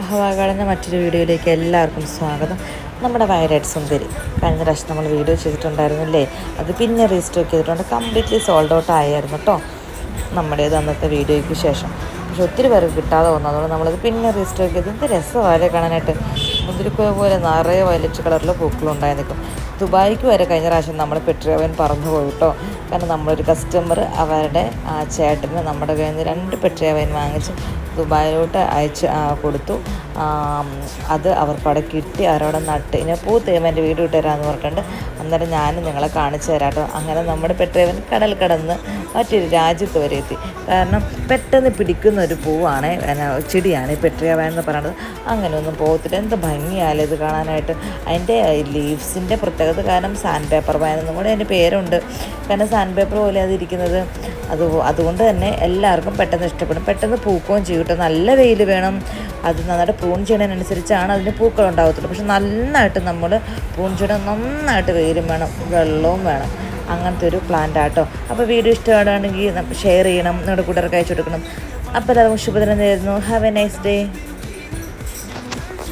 ഹവാഗാർഡൻ്റെ മറ്റൊരു വീഡിയോയിലേക്ക് എല്ലാവർക്കും സ്വാഗതം. നമ്മുടെ വയനാട് സുന്ദരി കഴിഞ്ഞ പ്രാവശ്യം നമ്മൾ വീഡിയോ ചെയ്തിട്ടുണ്ടായിരുന്നില്ലേ, അത് പിന്നെ റീസ്റ്റോക്ക് ചെയ്തിട്ടുണ്ട്. കംപ്ലീറ്റ്ലി സോൾഡ് ഔട്ട് ആയിരുന്നു കേട്ടോ നമ്മുടേത് അന്നത്തെ വീഡിയോയ്ക്ക് ശേഷം. പക്ഷെ ഒത്തിരി പേർക്ക് കിട്ടാതെ വന്നു, അതുകൊണ്ട് നമ്മളത് പിന്നെ റീസ്റ്റോക്ക് ചെയ്ത്. എന്ത് രസമാണ് കാണാനായിട്ട്. മുന്തിരിക്കോയ പോലെ നിറയെ വയലറ്റ് കളറിൽ പൂക്കളുണ്ടായി നിൽക്കും. ദുബായിക്ക് വരെ കഴിഞ്ഞ പ്രാവശ്യം നമ്മൾ പെട്രിയവൻ പറന്നു പോയി കേട്ടോ. കാരണം നമ്മളൊരു കസ്റ്റമർ അവരുടെ ചേട്ടന് നമ്മുടെ കയ്യിൽ നിന്ന് 2 പെട്രിയവൻ വാങ്ങിച്ച് ദുബായിലോട്ട് അയച്ച് കൊടുത്തു. അത് അവർക്കവിടെ കിട്ടി, അവരവിടെ നട്ട്. ഇനി പൂത്തേം എൻ്റെ വീട് വിട്ട് തരാമെന്ന് പറഞ്ഞിട്ടുണ്ട്. അന്നേരം ഞാനും നിങ്ങളെ കാണിച്ചു തരാം കേട്ടോ. അങ്ങനെ നമ്മുടെ പെട്രിയവൻ കടൽ കടന്ന് മറ്റൊരു രാജ്യത്ത് വരെ എത്തി. കാരണം പെട്ടെന്ന് പിടിക്കുന്ന ഒരു പൂവാണ്, ചെടിയാണ് ഈ പെട്രിയവൻ എന്ന് പറയുന്നത്. അങ്ങനെയൊന്നും പോകത്തില്ല. എന്ത് ഭംഗിയാലും ഇത് കാണാനായിട്ട്. അതിൻ്റെ ലീവ്സിൻ്റെ പ്രത്യേകത കാരണം സാൻഡ് പേപ്പർ വൈൻ എന്നും കൂടെ അതിൻ്റെ പേരുണ്ട്. കാരണം സാൻഡ് പേപ്പർ പോലെ അതിരിക്കുന്നത്. അതുകൊണ്ട് തന്നെ എല്ലാവർക്കും പെട്ടെന്ന് ഇഷ്ടപ്പെടും, പെട്ടെന്ന് പൂക്കുകയും ചെയ്യും കേട്ടോ. നല്ല വെയിൽ വേണം, അത് നന്നായിട്ട് പ്രൂൺ ചെയ്യുന്നതിനനുസരിച്ചാണ് അതിന് പൂക്കൾ ഉണ്ടാകത്തുള്ളൂ. പക്ഷെ നന്നായിട്ട് നമ്മൾ പ്രൂൺ ചെയ്യണം, നന്നായിട്ട് വെയിലും വേണം, വെള്ളവും വേണം. അങ്ങനത്തെ ഒരു പ്ലാന്റ് ആട്ടോ. അപ്പോൾ വീഡിയോ ഇഷ്ടമാണെങ്കിൽ ഷെയർ ചെയ്യണം, നിങ്ങളുടെ കൂട്ടുകാർക്ക് അയച്ചു കൊടുക്കണം. അപ്പോൾ എല്ലാവർക്കും ശുഭദിനം നേരുന്നു. Have A nice day.